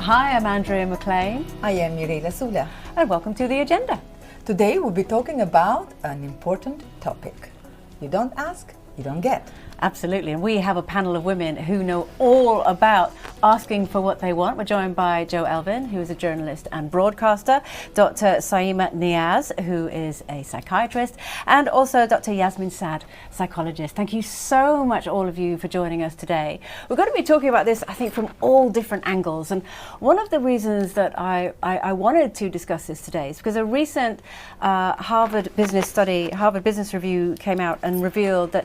Hi, I'm Andrea McLean. I am Mirela Sula. And welcome to The Agenda. Today we'll be talking about an important topic. You don't ask, you don't get. Absolutely, and we have a panel of women who know all about asking for what they want. We're joined by Elvin, who is a journalist and broadcaster, Dr. Saima Niaz, who is a psychiatrist, and also Dr. Yasmin, Saad, psychologist. Thank you so much, all of you, for joining us today. We're going to be talking about this, I think, from all different angles. And one of the reasons that I wanted to discuss this today is because a recent Harvard Business Review came out and revealed that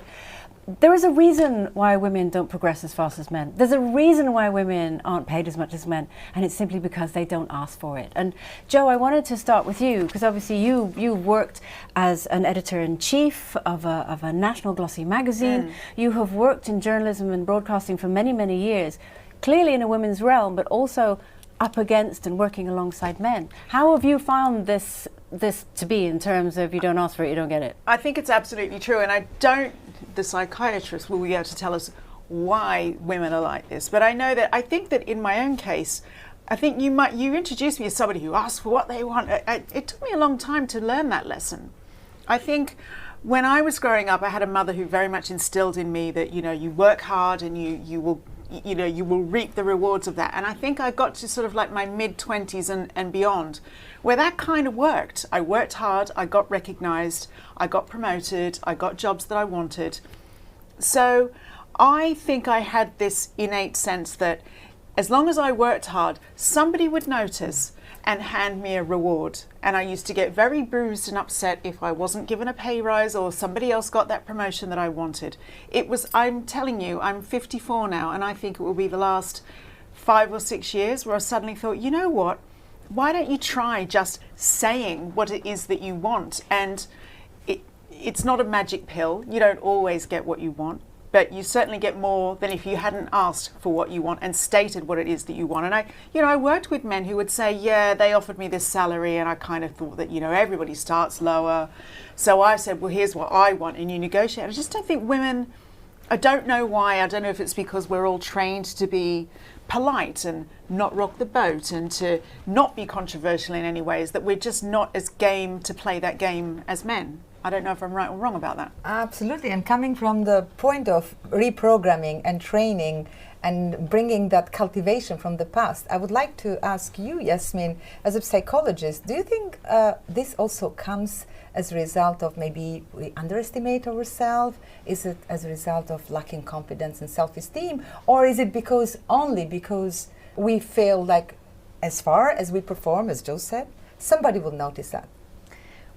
there is a reason why women don't progress as fast as men. There's a reason why women aren't paid as much as men, and it's simply because they don't ask for it. And Joe, I wanted to start with you, because obviously you worked as an editor-in-chief of a national glossy magazine. You have worked in journalism and broadcasting for many, many years, clearly in a women's realm, but also up against and working alongside men. How have you found this to be in terms of you don't ask for it, you don't get it? I think it's absolutely true, and the psychiatrist will be able to tell us why women are like this. But I think that in my own case, I think you introduced me as somebody who asks for what they want. It took me a long time to learn that lesson. I think when I was growing up, I had a mother who very much instilled in me that, you work hard and you will reap the rewards of that. And I think I got to sort of like my mid-20s and beyond, where that kind of worked. I worked hard, I got recognized, I got promoted, I got jobs that I wanted. So I think I had this innate sense that as long as I worked hard, somebody would notice and hand me a reward. And I used to get very bruised and upset if I wasn't given a pay rise or somebody else got that promotion that I wanted. I'm telling you, I'm 54 now, and I think it will be the last 5 or 6 years where I suddenly thought, you know what? Why don't you try just saying what it is that you want? And it's not a magic pill. You don't always get what you want, but you certainly get more than if you hadn't asked for what you want and stated what it is that you want. And I worked with men who would say, yeah, they offered me this salary, and I kind of thought that, everybody starts lower. So I said, well, here's what I want, and you negotiate. I just don't think women, I don't know why. I don't know if it's because we're all trained to be polite and not rock the boat and to not be controversial in any ways, that we're just not as game to play that game as men. I don't know if I'm right or wrong about that. Absolutely, and coming from the point of reprogramming and training and bringing that cultivation from the past, I would like to ask you, Yasmin, as a psychologist, do you think this also comes as a result of maybe we underestimate ourselves? Is it as a result of lacking confidence and self-esteem? Or is it only because we feel like as far as we perform, as Joe said, somebody will notice that?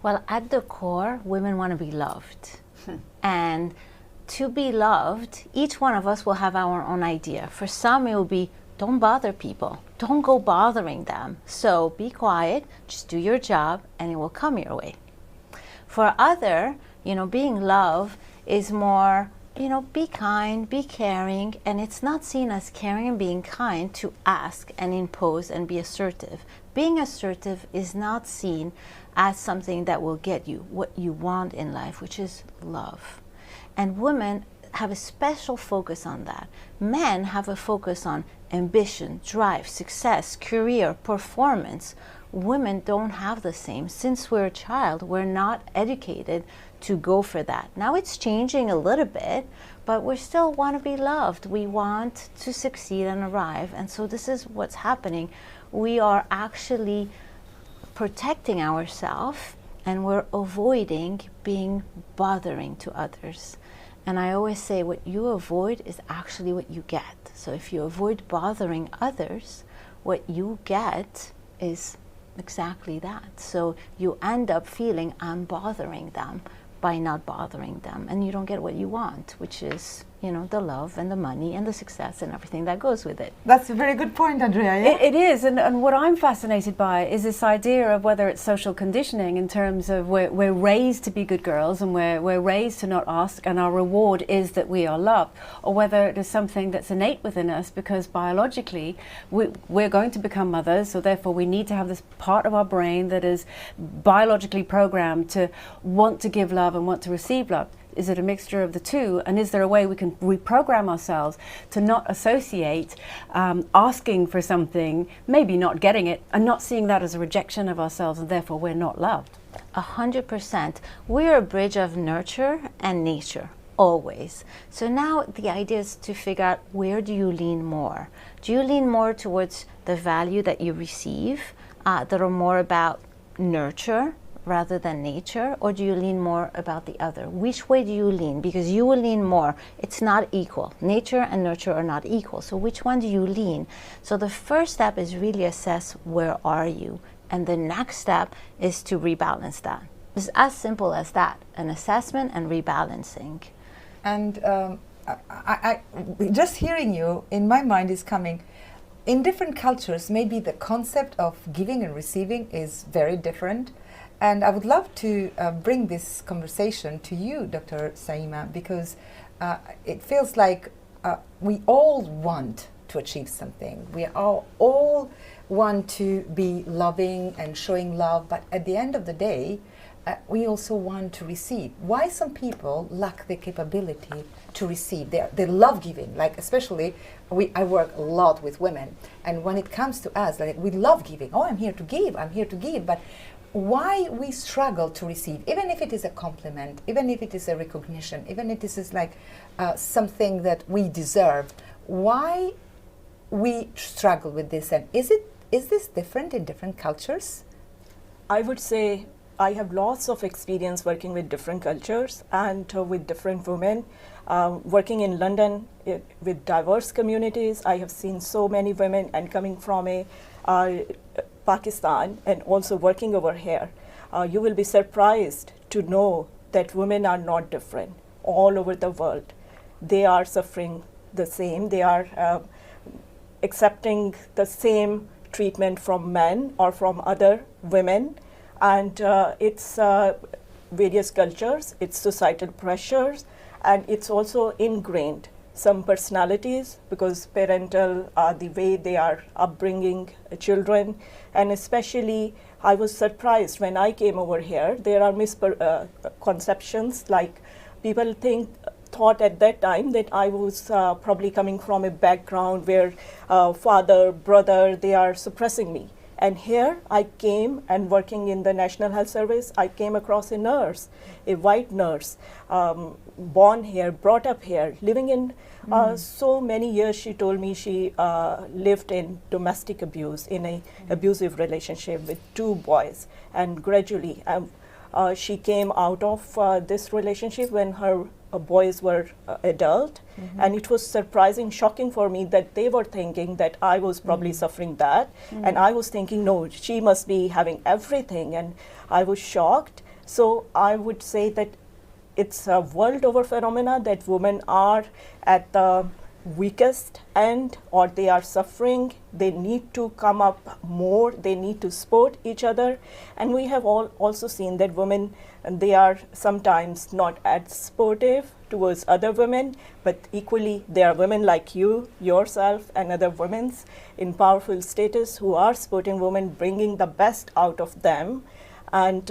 Well, at the core, women want to be loved. And to be loved, each one of us will have our own idea. For some, it will be, don't bother people. Don't go bothering them. So be quiet, just do your job, and it will come your way. For other, being loved is more, be kind, be caring, and it's not seen as caring and being kind to ask and impose and be assertive. Being assertive is not seen as something that will get you what you want in life, which is love. And women have a special focus on that. Men have a focus on ambition, drive, success, career, performance. Women don't have the same. Since we're a child, we're not educated to go for that. Now it's changing a little bit, but we still want to be loved. We want to succeed and arrive. And so this is what's happening. We are actually protecting ourselves, and we're avoiding being bothering to others. And I always say what you avoid is actually what you get. So if you avoid bothering others, what you get is exactly that. So you end up feeling I'm bothering them by not bothering them, and you don't get what you want, which is the love and the money and the success and everything that goes with it. That's a very good point, Andrea. Yeah? It is, and what I'm fascinated by is this idea of whether it's social conditioning in terms of we're raised to be good girls and we're raised to not ask, and our reward is that we are loved, or whether it is something that's innate within us because biologically we're going to become mothers, so therefore we need to have this part of our brain that is biologically programmed to want to give love and want to receive love. Is it a mixture of the two? And is there a way we can reprogram ourselves to not associate asking for something, maybe not getting it, and not seeing that as a rejection of ourselves, and therefore we're not loved? 100%. We're a bridge of nurture and nature, always. So now the idea is to figure out, where do you lean more? Do you lean more towards the value that you receive that are more about nurture rather than nature, or do you lean more about the other? Which way do you lean? Because you will lean more. It's not equal. Nature and nurture are not equal. So which one do you lean? So the first step is really assess, where are you? And the next step is to rebalance that. It's as simple as that, an assessment and rebalancing. And I just hearing you, in my mind is coming, in different cultures, maybe the concept of giving and receiving is very different. And I would love to bring this conversation to you, Dr. Saima, because it feels like we all want to achieve something. We all want to be loving and showing love, but at the end of the day, we also want to receive. Why some people lack the capability to receive? They love giving, like especially I work a lot with women, and when it comes to us, like, we love giving. Oh, I'm here to give, but why we struggle to receive, even if it is a compliment, even if it is a recognition, even if this is like something that we deserve, why we struggle with this? And is this different in different cultures? I would say I have lots of experience working with different cultures and with different women. Working in London with diverse communities, I have seen so many women, and coming from Pakistan and also working over here, you will be surprised to know that women are not different all over the world. They are suffering the same. They are accepting the same treatment from men or from other women. And it's various cultures, it's societal pressures, and it's also ingrained. Some personalities, because parental, the way they are upbringing children, and especially I was surprised when I came over here, there are misconceptions, like people thought at that time that I was probably coming from a background where father, brother, they are suppressing me. And here I came, and working in the National Health Service, I came across a nurse, a white nurse, born here, brought up here, living in so many years. She told me she lived in domestic abuse, in an abusive relationship with 2 boys. And gradually she came out of this relationship when her boys were adult. And it was surprising, shocking for me that they were thinking that I was probably suffering that. And I was thinking, no, she must be having everything. And I was shocked. So I would say that it's a world over phenomena that women are at the weakest end, or they are suffering. They need to come up more. They need to support each other. And we have also seen that women, they are sometimes not as supportive towards other women, but equally there are women like you, yourself, and other women in powerful status who are supporting women, bringing the best out of them. And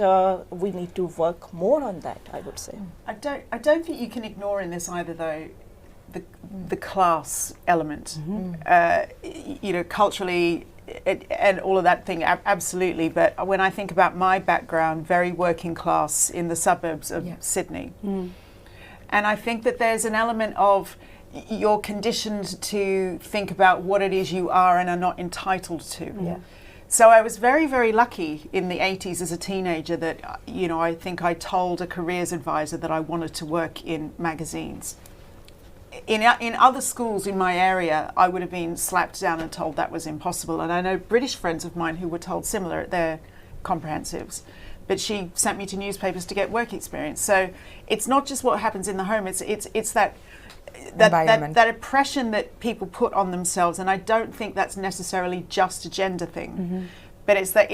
we need to work more on that, I would say. I don't think you can ignore in this either, though, the class element. Culturally, and all of that thing, absolutely. But when I think about my background, very working class in the suburbs of Sydney, and I think that there's an element of you're conditioned to think about what it is you are and are not entitled to. So I was very, very lucky in the 80s as a teenager that, I think I told a careers advisor that I wanted to work in magazines. In other schools in my area, I would have been slapped down and told that was impossible. And I know British friends of mine who were told similar at their comprehensives. But she sent me to newspapers to get work experience. So it's not just what happens in the home. It's that oppression that people put on themselves, and I don't think that's necessarily just a gender thing. But it's that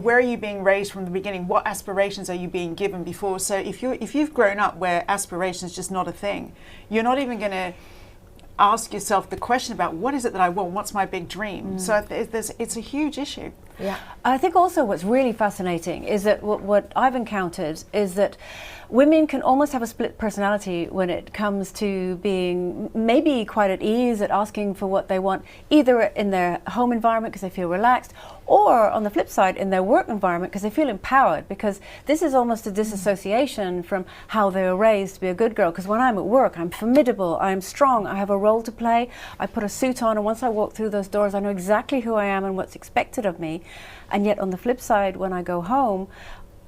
where are you being raised from the beginning? What aspirations are you being given before? So if you've grown up where aspiration is just not a thing, you're not even going to ask yourself the question about what is it that I want? What's my big dream? So it's a huge issue. Yeah. I think also what's really fascinating is that what I've encountered is that women can almost have a split personality when it comes to being maybe quite at ease at asking for what they want, either in their home environment because they feel relaxed, or on the flip side in their work environment because they feel empowered, because this is almost a disassociation from how they were raised to be a good girl. Because when I'm at work, I'm formidable, I'm strong, I have a role to play, I put a suit on, and once I walk through those doors I know exactly who I am and what's expected of me. And yet on the flip side, when I go home,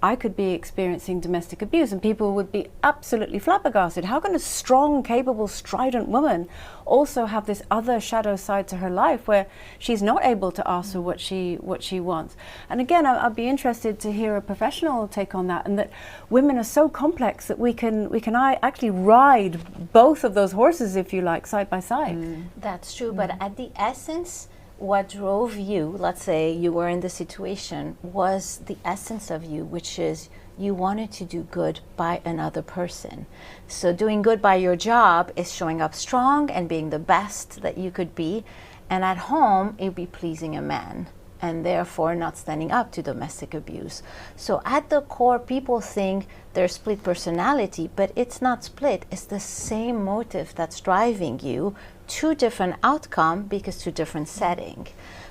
I could be experiencing domestic abuse and people would be absolutely flabbergasted. How can a strong, capable, strident woman also have this other shadow side to her life where she's not able to ask for what she wants? And again, I'd be interested to hear a professional take on that, and that women are so complex that we can actually ride both of those horses, if you like, side by side. That's true, but at the essence, what drove you, let's say you were in the situation, was the essence of you, which is you wanted to do good by another person. So doing good by your job is showing up strong and being the best that you could be, and at home it would be pleasing a man and therefore not standing up to domestic abuse. So at the core, people think there's split personality, but it's not split. It's the same motive that's driving you. Two different outcome because two different setting.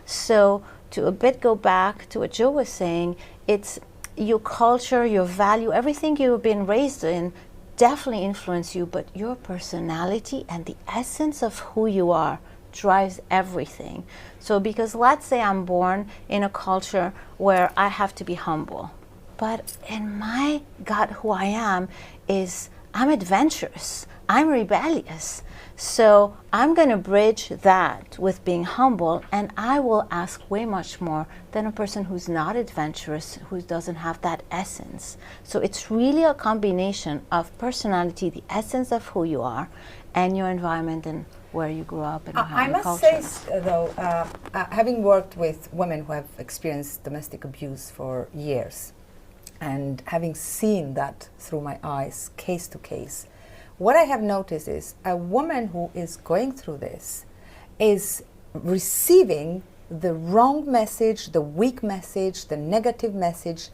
So to a bit go back to what Joe was saying, it's your culture, your value, everything you've been raised in definitely influence you, but your personality and the essence of who you are drives everything. So because let's say I'm born in a culture where I have to be humble, but in my gut who I am is I'm adventurous, I'm rebellious. So I'm going to bridge that with being humble, and I will ask way much more than a person who's not adventurous, who doesn't have that essence. So it's really a combination of personality, the essence of who you are, and your environment and where you grew up and I must culture. say, though, having worked with women who have experienced domestic abuse for years, and having seen that through my eyes, case to case, what I have noticed is a woman who is going through this is receiving the wrong message, the weak message, the negative message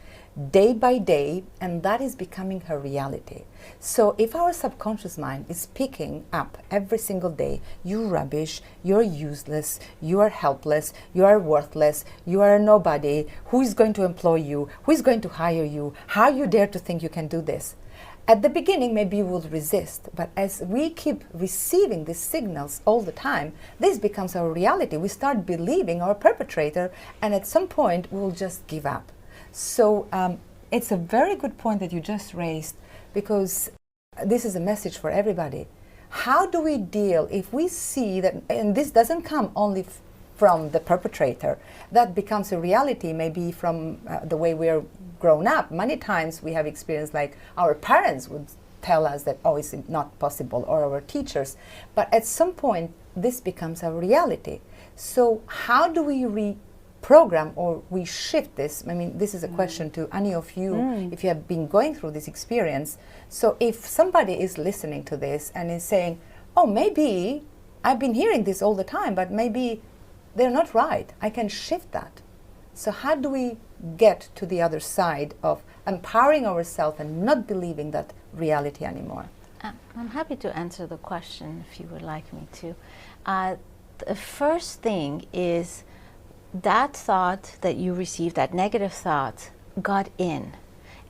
day by day, and that is becoming her reality. So if our subconscious mind is picking up every single day, you're rubbish, you're useless, you are helpless, you are worthless, you are a nobody, who is going to employ you, who is going to hire you, how you dare to think you can do this? At the beginning, maybe you will resist, but as we keep receiving these signals all the time, this becomes our reality. We start believing our perpetrator, and at some point, we'll just give up. So it's a very good point that you just raised, because this is a message for everybody. How do we deal if we see that, and this doesn't come only from the perpetrator, that becomes a reality maybe from the way we're grown up. Many times we have experienced like our parents would tell us that, oh, it's not possible, or our teachers. But at some point, this becomes our reality. So how do we reprogram or we shift this? I mean, this is a question to any of you, if you have been going through this experience. So if somebody is listening to this and is saying, oh, maybe I've been hearing this all the time, but maybe they're not right, I can shift that. So how do we get to the other side of empowering ourselves and not believing that reality anymore? I'm happy to answer the question if you would like me to. The first thing is that thought that you received, that negative thought, got in.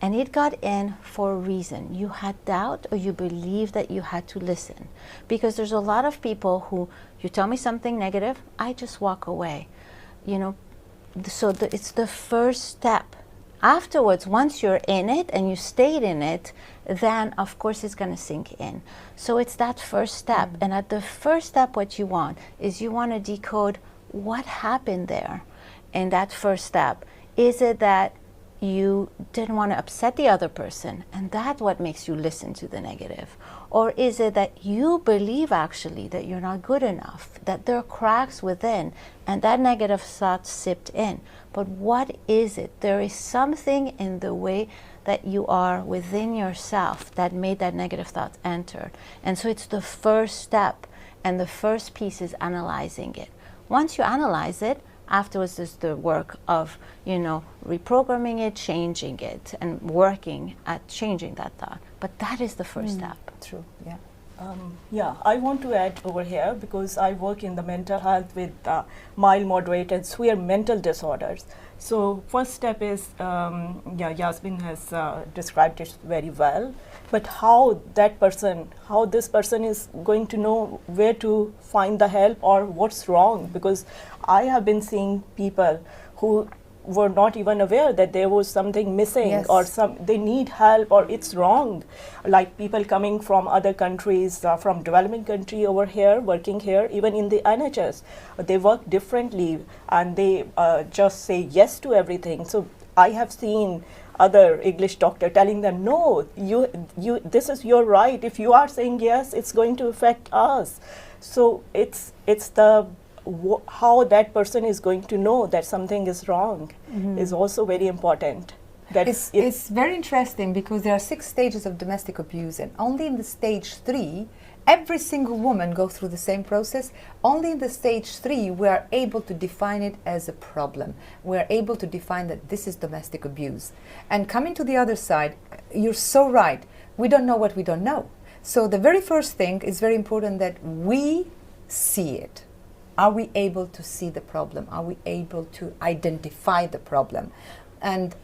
And it got in for a reason. You had doubt, or you believed that you had to listen. Because there's a lot of people who, you tell me something negative, I just walk away. You know, so it's the first step. Afterwards, once you're in it and you stayed in it, then of course it's going to sink in. So it's that first step. And at the first step, what you want is you want to decode what happened there in that first step. Is it that you didn't want to upset the other person, and that's what makes you listen to the negative? Or is it that you believe actually that you're not good enough, that there are cracks within, and that negative thought sipped in? But what is it? There is something in the way that you are within yourself that made that negative thought enter. And so it's the first step, and the first piece is analyzing it. Once you analyze it, Afterwards is the work of, reprogramming it, changing it, and working at changing that thought. But that is the first step. True, yeah. Yeah, I want to add over here because I work in the mental health with mild, moderate, and severe mental disorders. So first step is, Yasmin has described it very well. But how this person is going to know where to find the help or what's wrong? Because I have been seeing people who were not even aware that there was something missing, Yes. or they need help or it's wrong. Like people coming from other countries, from developing country over here, working here, even in the NHS, they work differently and they just say yes to everything. So I have seen other English doctor telling them, no, you this is your right. If you are saying yes, it's going to affect us. So it's the how that person is going to know that something is wrong is also very important. That It's very interesting because there are 6 stages of domestic abuse, and only in the stage 3, every single woman goes through the same process. Only in the stage 3 we are able to define it as a problem. We are able to define that this is domestic abuse. And coming to the other side, you're so right. We don't know what we don't know. So the very first thing is very important that we see it. Are we able to see the problem? Are we able to identify the problem? And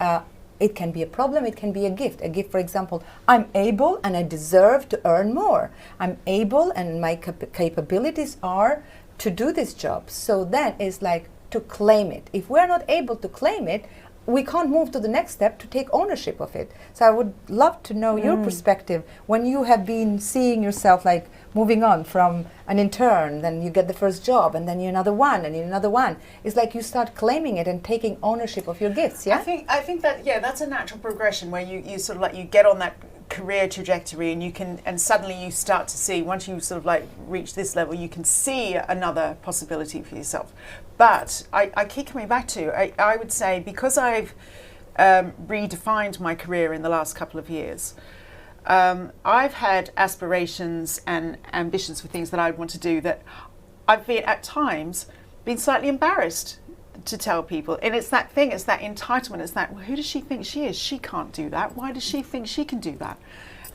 it can be a problem, it can be a gift. A gift, for example, I'm able and I deserve to earn more. I'm able and my capabilities are to do this job. So then it's like to claim it. If we're not able to claim it, we can't move to the next step to take ownership of it. So I would love to know your perspective when you have been seeing yourself like moving on from an intern, then you get the first job, and then you're another one, and you're another one. It's like you start claiming it and taking ownership of your gifts, yeah? I think that, that's a natural progression where you sort of like, you get on that career trajectory and suddenly you start to see, once you sort of like reach this level, you can see another possibility for yourself. But I keep coming back to, I would say, because I've redefined my career in the last couple of years, I've had aspirations and ambitions for things that I want to do that I've been, at times, been slightly embarrassed to tell people. And it's that thing, it's that entitlement, it's that, well, who does she think she is? She can't do that. Why does she think she can do that?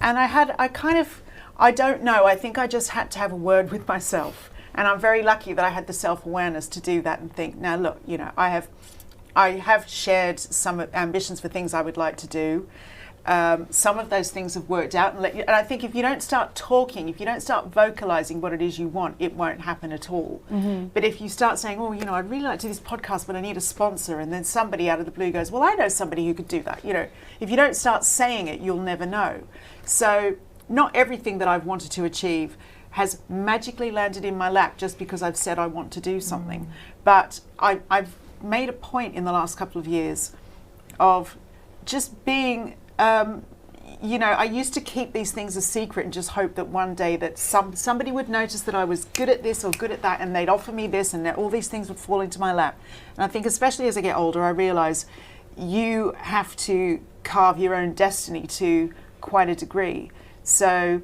And I don't know, I think I just had to have a word with myself. And I'm very lucky that I had the self-awareness to do that and think, now look, I have shared some ambitions for things I would like to do. Some of those things have worked out, and I think if you don't start talking, if you don't start vocalizing what it is you want, it won't happen at all. But if you start saying, oh, I'd really like to do this podcast, but I need a sponsor, and then somebody out of the blue goes, well, I know somebody who could do that. If you don't start saying it, you'll never know. So not everything that I've wanted to achieve has magically landed in my lap just because I've said I want to do something. But I've made a point in the last couple of years of just being, I used to keep these things a secret and just hope that one day that somebody would notice that I was good at this or good at that, and they'd offer me this, and that all these things would fall into my lap. And I think especially as I get older, I realize you have to carve your own destiny to quite a degree. So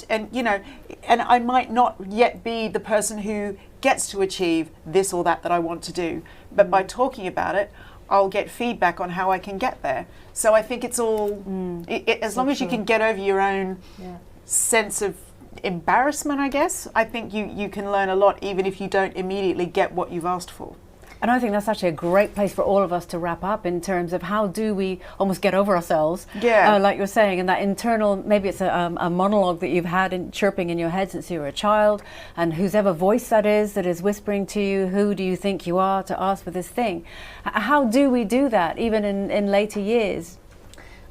and I might not yet be the person who gets to achieve this or that I want to do, but by talking about it, I'll get feedback on how I can get there. So I think it's all, as long as you can get over your own sense of embarrassment, I guess, I think you can learn a lot, even if you don't immediately get what you've asked for. And I think that's actually a great place for all of us to wrap up in terms of how do we almost get over ourselves, like you're saying, and that internal, maybe it's a monologue that you've had chirping in your head since you were a child, and whosever voice that is whispering to you, who do you think you are to ask for this thing? How do we do that, even in later years?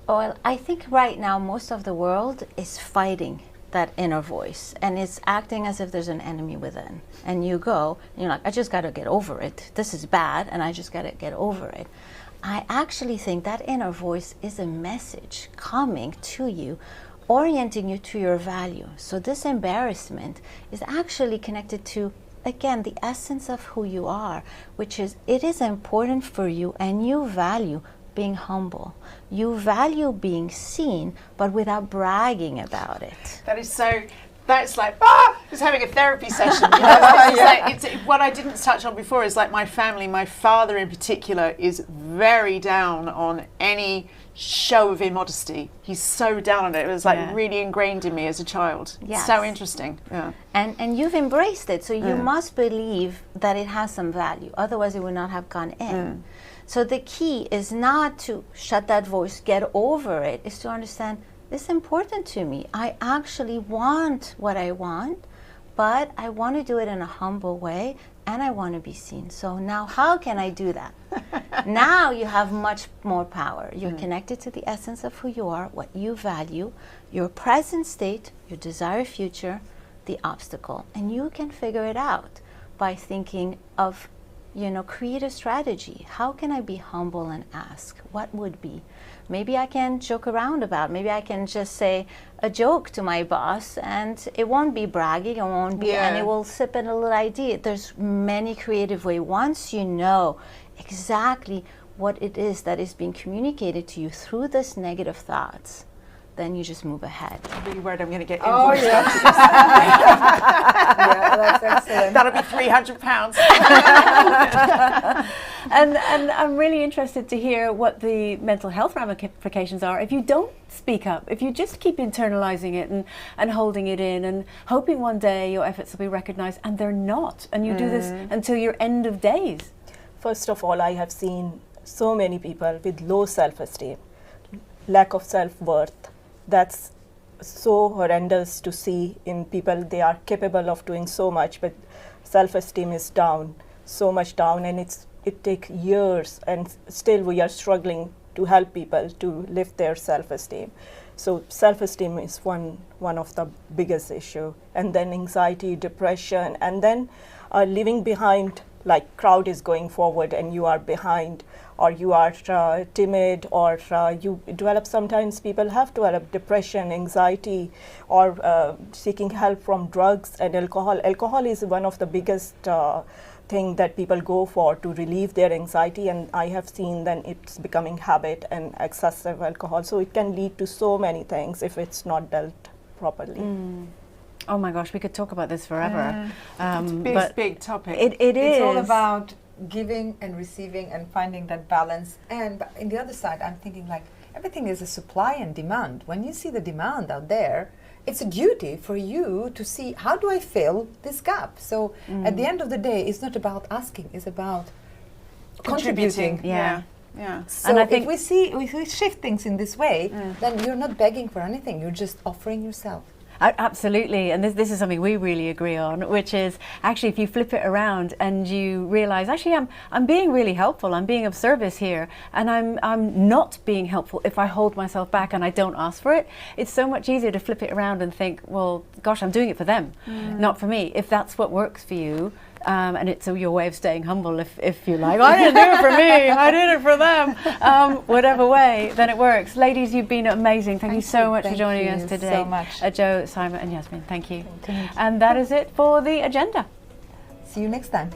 Well, I think right now most of the world is fighting that inner voice, and it's acting as if there's an enemy within. And you go, and you're like, I just got to get over it. This is bad, and I just got to get over it. I actually think that inner voice is a message coming to you, orienting you to your value. So this embarrassment is actually connected to, again, the essence of who you are, which is it is important for you, and you value being humble. You value being seen, but without bragging about it. That's like, Just having a therapy session. You know? It's like, what I didn't touch on before is like my family. My father, in particular, is very down on any show of immodesty. He's so down on it. It was like really ingrained in me as a child. Yes. So interesting. Yeah. And you've embraced it, so you must believe that it has some value. Otherwise, it would not have gone in. So the key is not to shut that voice, get over it. Is to understand this is important to me. I actually want what I want, but I want to do it in a humble way, and I want to be seen. So now, how can I do that? Now you have much more power. You're connected to the essence of who you are, what you value, your present state, your desired future, the obstacle. And you can figure it out by thinking of, create a strategy. How can I be humble and ask? What would be? Maybe I can joke around about. Maybe I can just say a joke to my boss, and it won't be bragging. It won't be, and it will sip in a little idea. There's many creative ways. Once you know exactly what it is that is being communicated to you through this negative thoughts, then you just move ahead. I'm really worried I'm going to get Oh, invoiced yeah. after this. Yeah, that's excellent. That'll be £300. And I'm really interested to hear what the mental health ramifications are if you don't speak up, if you just keep internalizing it and holding it in and hoping one day your efforts will be recognized, and they're not, and you do this until your end of days. First of all, I have seen so many people with low self-esteem, lack of self-worth. That's so horrendous to see in people. They are capable of doing so much, but self-esteem is down, so much down, and it takes years, and still we are struggling to help people to lift their self-esteem. So self-esteem is one of the biggest issue, and then anxiety, depression, and then leaving behind, like crowd is going forward and you are behind, or you are timid, or you develop, sometimes people have developed depression, anxiety, or seeking help from drugs and alcohol. Alcohol is one of the biggest thing that people go for to relieve their anxiety, and I have seen then it's becoming habit and excessive alcohol. So it can lead to so many things if it's not dealt properly. Oh my gosh, we could talk about this forever. It's a big topic. It is. It's all about giving and receiving and finding that balance. And in the other side, I'm thinking like everything is a supply and demand. When you see the demand out there, it's a duty for you to see, how do I fill this gap? So at the end of the day, it's not about asking, it's about contributing. Yeah. Yeah. So And I if think if we shift things in this way, then you're not begging for anything, you're just offering yourself. Absolutely, and this is something we really agree on, which is actually if you flip it around and you realize actually I'm being really helpful, I'm being of service here, and I'm not being helpful if I hold myself back and I don't ask for it. It's so much easier to flip it around and think, well, gosh, I'm doing it for them, not for me. If that's what works for you, and it's your way of staying humble, if you like, I didn't do it for me, I did it for them, whatever way, then it works. Ladies, you've been amazing. Thank you so much for joining us today. So much. Joe, Saima and Yasmin, thank you. And that is it for the agenda. See you next time.